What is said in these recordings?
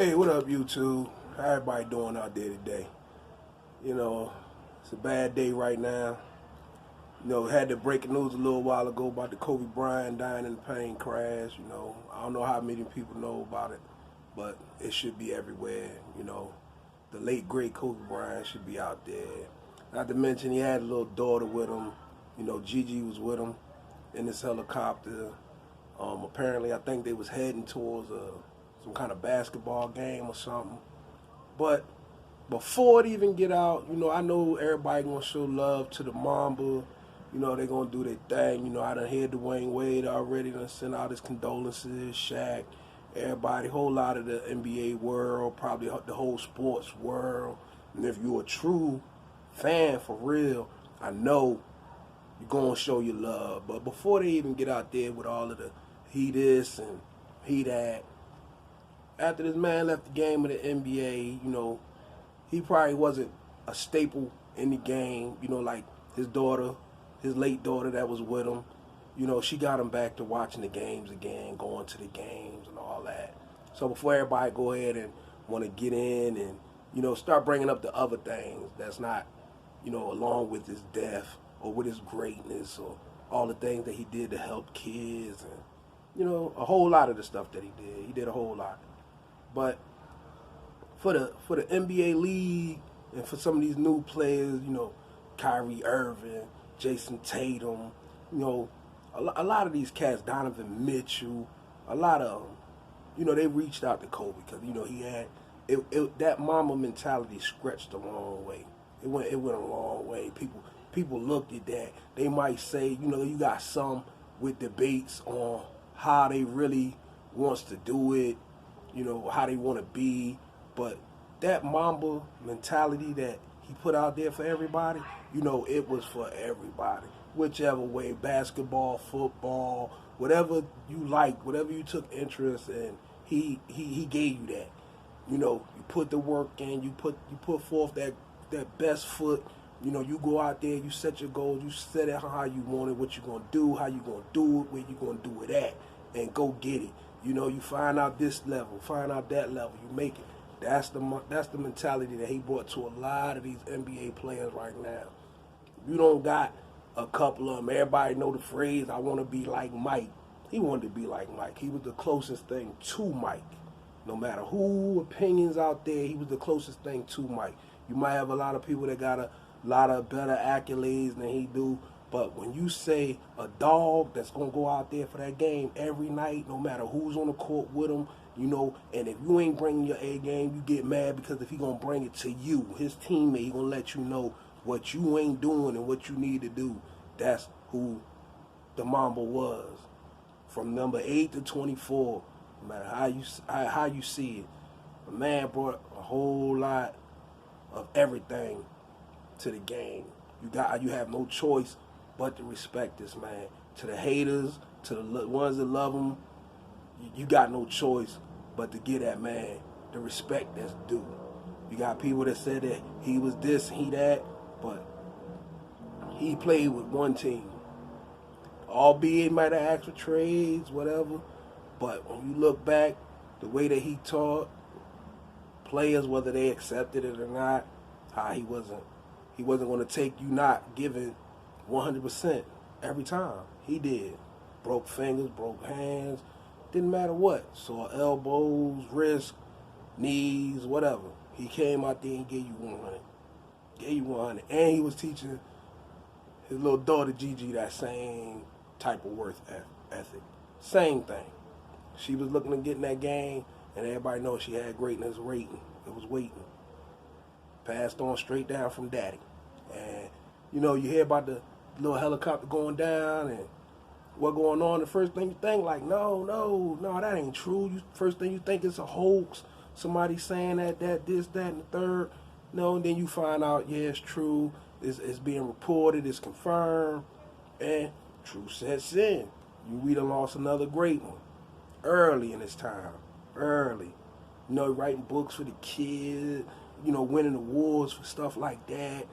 Hey, what up, YouTube? How everybody doing out there today? You know, it's a bad day right now. Had the breaking news a little while ago about the Kobe Bryant dying in the plane crash. I don't know how many people know about it, but it should be everywhere. The late great Kobe Bryant should be out there. Not to mention he had a little daughter with him. Gigi was with him in this helicopter. Apparently, I think they was heading towards some kind of basketball game or something. But before it even get out, I know everybody gonna show love to the Mamba. They gonna do their thing. I done heard Dwayne Wade already done sent out his condolences, Shaq, everybody, whole lot of the NBA world, probably the whole sports world. And if you're a true fan for real, I know you're gonna show your love. But before they even get out there with all of the he this and he that, after this man left the game of the NBA, he probably wasn't a staple in the game. Like his daughter, his late daughter that was with him, she got him back to watching the games again, going to the games and all that. So before everybody go ahead and want to get in and, start bringing up the other things that's not, along with his death or with his greatness or all the things that he did to help kids and, a whole lot of the stuff that he did. He did a whole lot. But for the NBA league and for some of these new players, Kyrie Irving, Jason Tatum, a lot of these cats, Donovan Mitchell, a lot of them, they reached out to Kobe because he had that Mamba mentality stretched a long way. It went a long way. People looked at that. They might say, you got some with debates on how they really wants to do it, how they want to be, but that Mamba mentality that he put out there for everybody, it was for everybody. Whichever way, basketball, football, whatever you like, whatever you took interest in, he gave you that. You put the work in, you put forth that best foot. You go out there, you set your goals, you set it how you want it, what you're gonna do, how you gonna do it, where you gonna do it at, and go get it. You find out this level, find out that level, you make it. That's the mentality that he brought to a lot of these NBA players right now. You don't got a couple of them. Everybody know the phrase, I want to be like Mike. He wanted to be like Mike. He was the closest thing to Mike. No matter who opinions out there, he was the closest thing to Mike. You might have a lot of people that got a lot of better accolades than he do, but when you say a dog that's going to go out there for that game every night, no matter who's on the court with him, and if you ain't bringing your A game, you get mad because if he going to bring it to you, his teammate, he going to let you know what you ain't doing and what you need to do. That's who the Mamba was. From number 8 to 24, no matter how you see it, the man brought a whole lot of everything to the game. You have no choice but to respect this man. To the haters, to the ones that love him, you got no choice but to give that man the respect that's due. You got people that said that he was this, he that, but he played with one team. Albeit he might have asked for trades, whatever, but when you look back, the way that he taught players, whether they accepted it or not, how he wasn't going to take you not giving 100% every time. He did. Broke fingers, broke hands, didn't matter what. Sore elbows, wrists, knees, whatever. He came out there and gave you 100. Gave you 100. And he was teaching his little daughter Gigi that same type of worth ethic. Same thing. She was looking to get in that game, and everybody knows she had greatness waiting. It was waiting. Passed on straight down from daddy. And, you hear about the little helicopter going down and what going on. The first thing you think, like, no, that ain't true. First thing you think it's a hoax. Somebody saying that, this, that, and the third. And then you find out, yeah, it's true. It's being reported. It's confirmed. And truth sets in. We done lost another great one. Early in his time. Early. Writing books for the kids. Winning awards for stuff like that.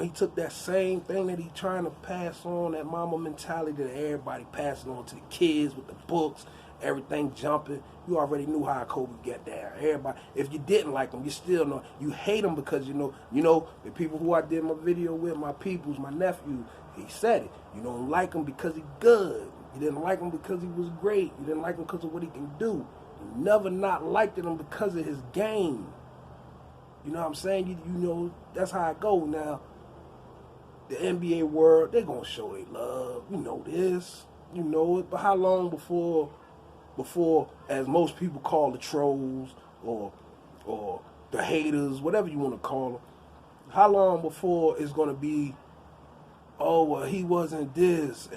He took that same thing that he trying to pass on, that Mamba mentality that everybody passing on to the kids with the books everything jumping. You already knew how Kobe got down. Everybody, if you didn't like him, you still know. You hate him because you know the people who I did my video with, my peoples, my nephew. He said it. You don't like him because he good. You didn't like him because he was great. You didn't like him because of what he can do. You never not liked him because of his game. You know what I'm saying? You know, that's how I go now. The NBA world, they're going to show their love. You know this. You know it. But how long before, as most people call the trolls or the haters, whatever you want to call them, how long before it's going to be, oh, well, he wasn't this,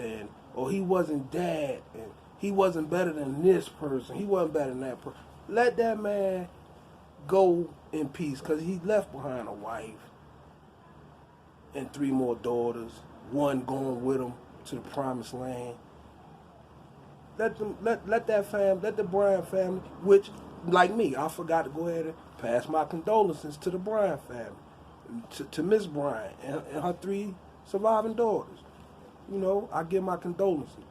or he wasn't that, and he wasn't better than this person, he wasn't better than that person. Let that man go in peace, because he left behind a wife and 3 more daughters, one going with him to the promised land. Let that family, let the Bryant family, which, like me, I forgot to go ahead and pass my condolences to the Bryant family, to Miss Bryant and her 3 surviving daughters. You know, I give my condolences.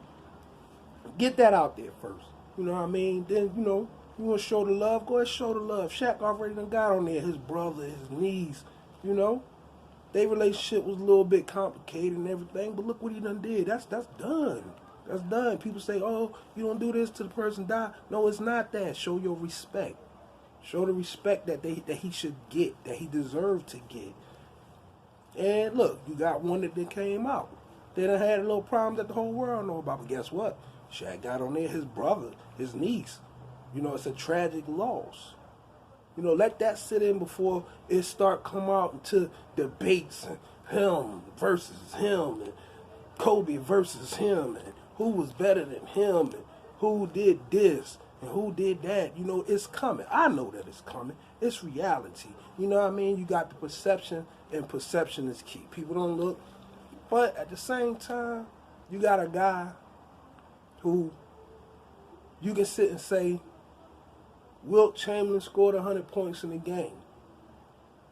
Get that out there first. You know what I mean? Then, you know, you want to show the love, go ahead and show the love. Shaq already done got on there, his brother, his niece, you know. Their relationship was a little bit complicated and everything, but look what he done did. That's done. That's done. People say, oh, you don't do this till the person die. No, it's not that. Show your respect. Show the respect that he should get, that he deserved to get. And look, you got one that came out. They done had a little problem that the whole world know about. But guess what? Shaq got on there, his brother, his niece. You know, it's a tragic loss. You know, let that sit in before it start come out into debates and him versus him and Kobe versus him and who was better than him and who did this and who did that. You know, it's coming. I know that it's coming. It's reality. You know what I mean? You got the perception, and perception is key. People don't look. But at the same time, you got a guy who you can sit and say, Wilt Chamberlain scored 100 points in the game.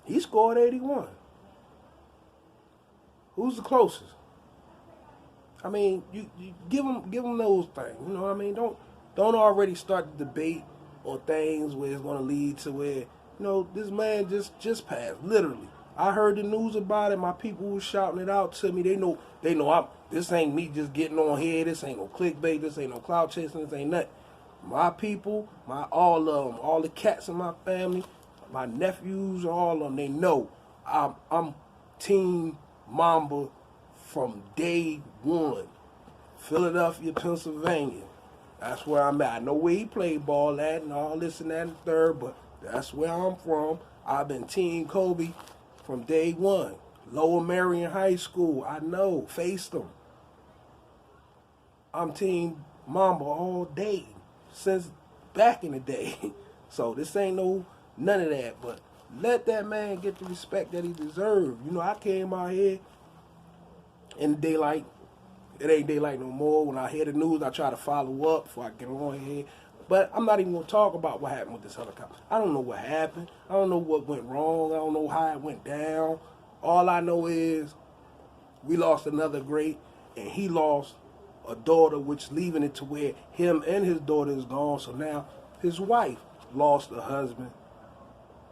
He scored 81. Who's the closest? I mean, you give them those things. You know what I mean? Don't already start the debate on things where it's going to lead to where, you know, this man just passed, literally. I heard the news about it. My people were shouting it out to me. They know this ain't me just getting on here. This ain't no clickbait. This ain't no cloud chasing. This ain't nothing. My people, all of them, all the cats in my family, my nephews, all of them, they know I'm Team Mamba from day one. Philadelphia, Pennsylvania. That's where I'm at. I know where he played ball at and all this and that and third, but that's where I'm from. I've been Team Kobe from day one. Lower Marion High School, I know, faced them. I'm Team Mamba all day, since back in the day. So this ain't none of that, but let that man get the respect that he deserves. You know, I came out here in the daylight. It ain't daylight no more. When I hear the news, I try to follow up before I get on here. But I'm not even going to talk about what happened with this helicopter. I don't know what happened. I don't know what went wrong. I don't know how it went down. All I know is we lost another great, and he lost a daughter, which leaving it to where him and his daughter is gone. So now his wife lost a husband,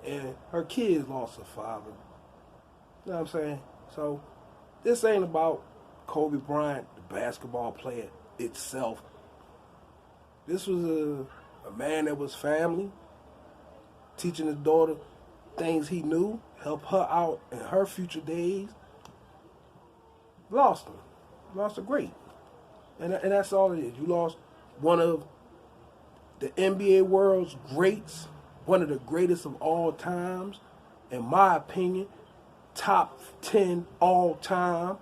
and her kids lost a father. You know what I'm saying? So this ain't about Kobe Bryant, the basketball player itself. This was a man that was family, teaching his daughter things he knew, help her out in her future days. Lost him. Lost a great. And that's all it is. You lost one of the NBA world's greats, one of the greatest of all times, in my opinion, top 10 all time.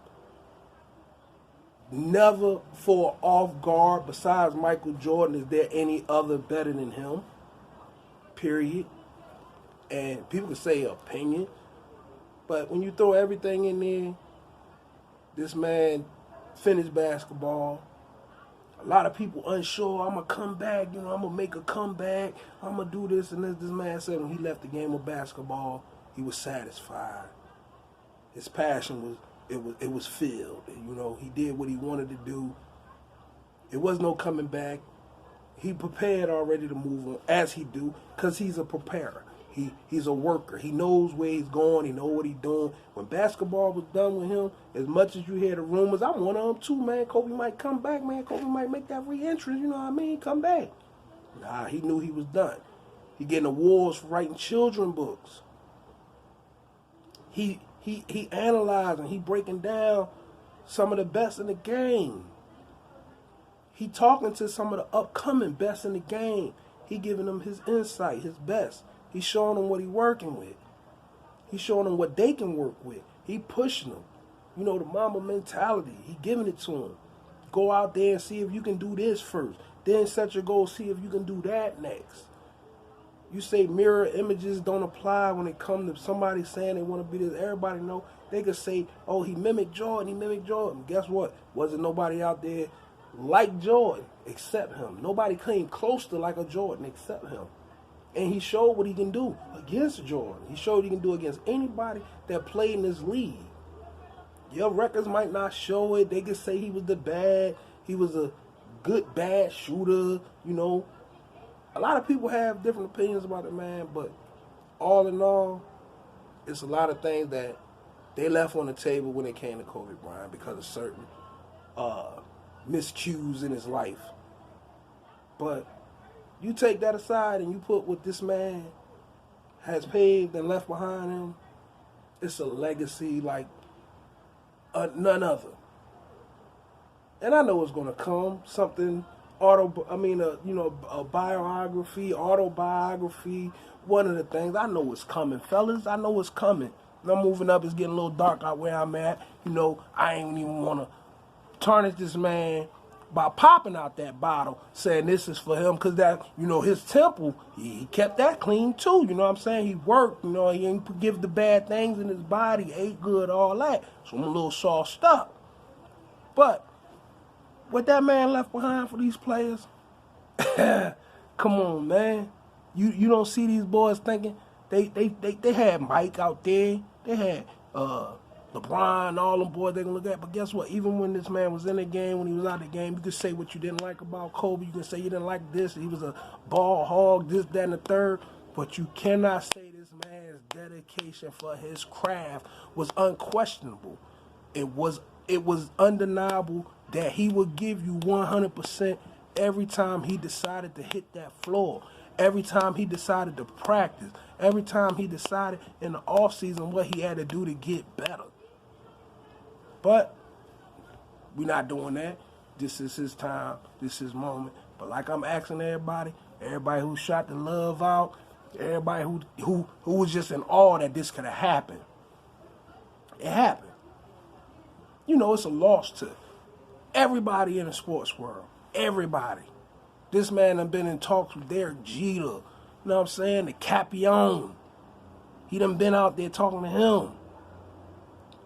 Never for off guard, besides Michael Jordan, is there any other better than him? Period. And people can say opinion, but when you throw everything in there, this man finished basketball. A lot of people unsure, I'm going to come back, you know, I'm going to make a comeback, I'm going to do this and this. This man said when he left the game of basketball, he was satisfied. His passion was, it was filled. You know, he did what he wanted to do. It was no coming back. he prepared already to move on, as he do, because he's a preparer. He's a worker. He knows where he's going. He knows what he's doing. When basketball was done with him, as much as you hear the rumors, I'm one of them too, man. Kobe might come back, man. Kobe might make that re-entry, you know what I mean? Come back. Nah, he knew he was done. He getting awards for writing children books. He analyzing, he breaking down some of the best in the game. He talking to some of the upcoming best in the game. He giving them his insight, his best. He showing them what he working with. He showing them what they can work with. He pushing them. You know, the Mamba mentality. He giving it to them. Go out there and see if you can do this first. Then set your goal, see if you can do that next. You say mirror images don't apply when it comes to somebody saying they want to be this. Everybody know. They could say, oh, he mimicked Jordan. He mimicked Jordan. Guess what? Wasn't nobody out there like Jordan except him. Nobody came close to like a Jordan except him. And he showed what he can do against Jordan. He showed he can do against anybody that played in this league. Your records might not show it. They could say he was he was a good, bad shooter, you know. A lot of people have different opinions about the man, but all in all, it's a lot of things that they left on the table when it came to Kobe Bryant because of certain miscues in his life. But you take that aside and you put what this man has paved and left behind him, it's a legacy like none other. And I know it's going to come, something, a biography, autobiography, one of the things. I know it's coming, fellas. I know it's coming. And I'm moving up. It's getting a little dark out where I'm at. You know, I ain't even want to tarnish this man by popping out that bottle, saying this is for him, because that, you know, his temple, he kept that clean too, you know what I'm saying? He worked, you know, he didn't give the bad things in his body, ate good, all that. So I'm a little sauced up. But what that man left behind for these players, come on, man. You don't see these boys thinking, they had Mike out there, they had LeBron, all them boys they can look at. But guess what? Even when this man was in the game, when he was out of the game, you could say what you didn't like about Kobe. You can say you didn't like this. He was a ball hog, this, that, and the third. But you cannot say this man's dedication for his craft was unquestionable. It was undeniable that he would give you 100% every time he decided to hit that floor. Every time he decided to practice. Every time he decided in the offseason what he had to do to get better. But we're not doing that. This is his time. This is his moment. But like I'm asking everybody who shot the love out, everybody who was just in awe that this could have happened. It happened. You know, it's a loss to everybody in the sports world. Everybody. This man done been in talks with Derek Jeter. You know what I'm saying? The Capion. He done been out there talking to him.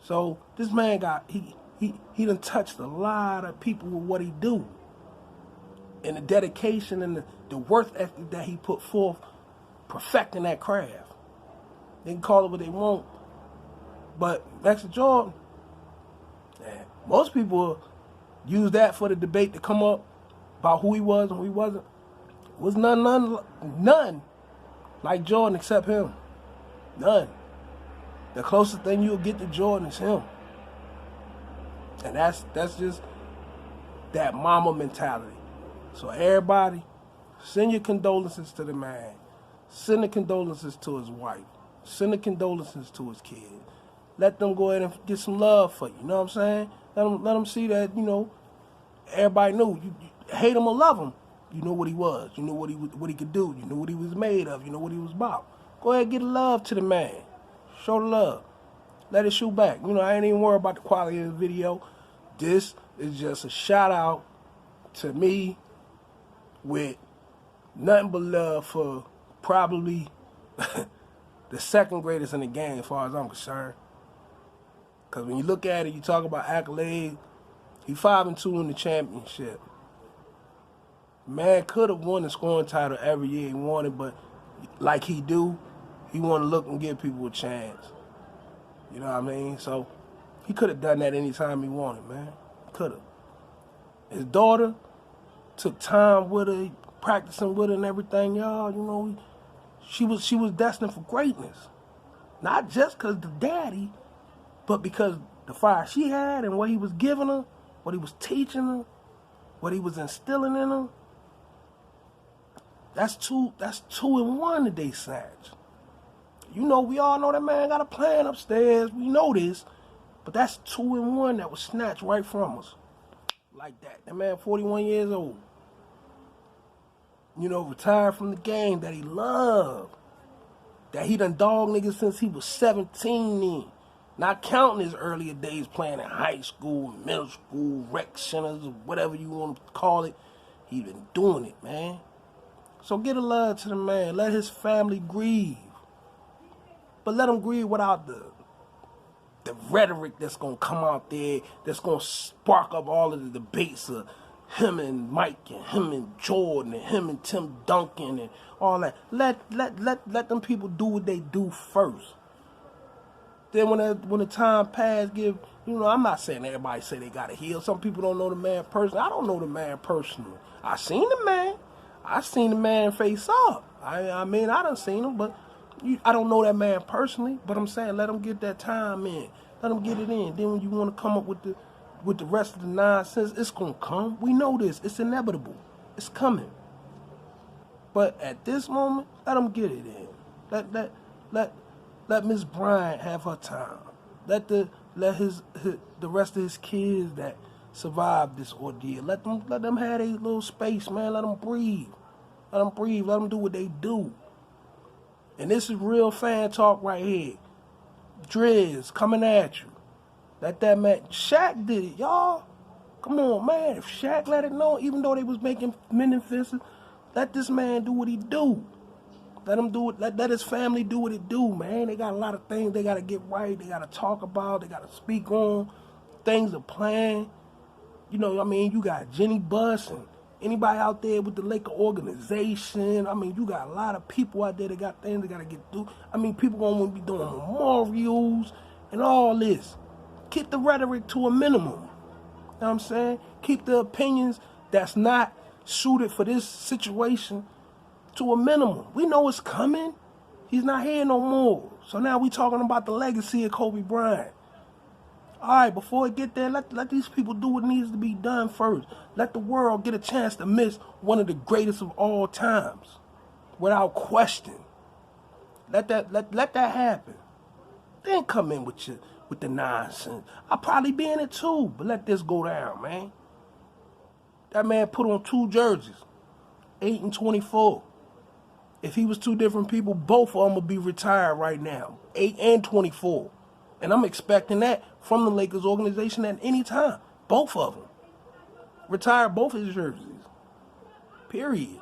So this man he done touched a lot of people with what he do. And the dedication and the worth ethic that he put forth perfecting that craft. They can call it what they want. But next to Jordan, most people use that for the debate to come up about who he was and who he wasn't. It was none like Jordan except him. None. The closest thing you'll get to Jordan is him. And that's just that Mamba mentality. So everybody, send your condolences to the man. Send the condolences to his wife. Send the condolences to his kids. Let them go ahead and get some love for you. You know what I'm saying? Let them see that, you know, everybody knew. You hate him or love him. You know what he was. You know what he could do. You know what he was made of. You know what he was about. Go ahead and get love to the man. Show the love. Let it shoot back. You know, I ain't even worried about the quality of the video. This is just a shout out to me with nothing but love for probably the second greatest in the game as far as I'm concerned. Because when you look at it, you talk about accolades. He 5-2 in the championship. Man could have won the scoring title every year he wanted, but like he do, he want to look and give people a chance. You know what I mean? So he could have done that anytime he wanted, man. Could have. His daughter took time with her, practicing with her and everything, y'all. You know, she was destined for greatness. Not just because the daddy, but because the fire she had and what he was giving her, what he was teaching her, what he was instilling in her. That's two in one today, Sag. You know, we all know that man got a plan upstairs. We know this. But that's 2 in 1 that was snatched right from us. Like that. That man 41 years old. You know, retired from the game that he loved. That he done dog niggas since he was 17 then. Not counting his earlier days playing in high school, middle school, rec centers, or whatever you want to call it. He been doing it, man. So get a love to the man. Let his family grieve. But let him grieve without the rhetoric that's going to come out there, that's going to spark up all of the debates of him and Mike and him and Jordan and him and Tim Duncan and all that. Let them people do what they do first. Then when the time pass, you know, I'm not saying everybody say they got to heal. Some people don't know the man personally. I don't know the man personally. I seen the man. I seen the man face up. I mean, I done seen him, but I don't know that man personally. But I'm saying let him get that time in. Let him get it in. Then when you want to come up with the rest of the nonsense, it's going to come. We know this. It's inevitable. It's coming. But at this moment, let him get it in. Let Miss Bryant have her time. Let the rest of his kids that survived this ordeal. Let them have their little space, man. Let them breathe. Let them breathe. Let them do what they do. And this is real fan talk right here. Driz coming at you. Let that man. Shaq did it, y'all. Come on, man. If Shaq let it know, even though they was making men and fists, let this man do what he do. Let him do it. Let his family do what it do, man. They got a lot of things they got to get right. They got to talk about. They got to speak on. Things are planned. You know, I mean, you got Jenny Buss and anybody out there with the Laker organization. I mean, you got a lot of people out there that got things they got to get through. I mean, people going to want to be doing memorials and all this. Keep the rhetoric to a minimum. You know what I'm saying? Keep the opinions that's not suited for this situation to a minimum. We know it's coming. He's not here no more. So now we talking about the legacy of Kobe Bryant. All right, before we get there, let these people do what needs to be done first. Let the world get a chance to miss one of the greatest of all times, without question. Let that happen. Then come in with the nonsense. I'll probably be in it too, but let this go down, man. That man put on 2 jerseys, 8 and 24. If he was 2 different people, both of them would be retired right now, 8 and 24. And I'm expecting that from the Lakers organization at any time. Both of them. Retire both his jerseys. Period.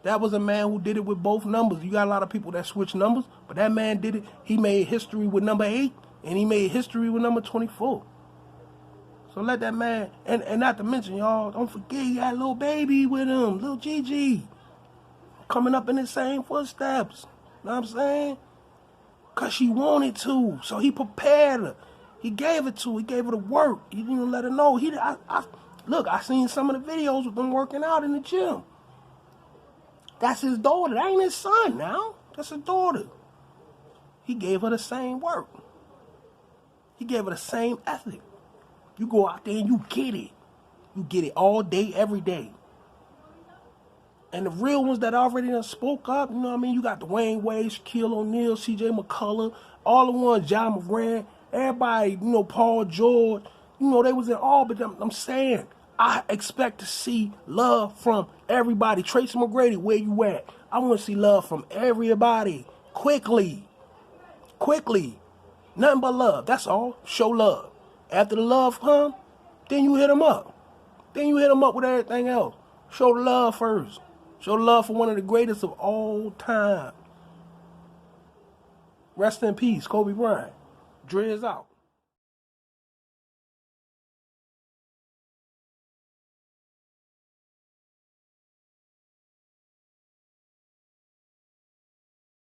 That was a man who did it with both numbers. You got a lot of people that switch numbers, but that man did it. He made history with number 8, and he made history with number 24. So let that man, and not to mention, y'all, don't forget he had a little baby with him, little Gigi, coming up in the same footsteps. You know what I'm saying? Because she wanted to. So he prepared her. He gave it to her. He gave her the work. He didn't even let her know. Look, I seen some of the videos with them working out in the gym. That's his daughter. That ain't his son now. That's his daughter. He gave her the same work. He gave her the same ethic. You go out there and you get it. You get it all day, every day. And the real ones that already done spoke up, you know what I mean? You got Dwayne Wade, Shaquille O'Neal, C.J. McCullough, all the ones, John Moran, everybody, you know, Paul George, you know, they was in all, but I'm saying, I expect to see love from everybody. Tracy McGrady, where you at? I want to see love from everybody. Quickly. Nothing but love. That's all. Show love. After the love come, then you hit them up. Then you hit them up with everything else. Show the love first. Show love for one of the greatest of all time. Rest in peace, Kobe Bryant. Driz out.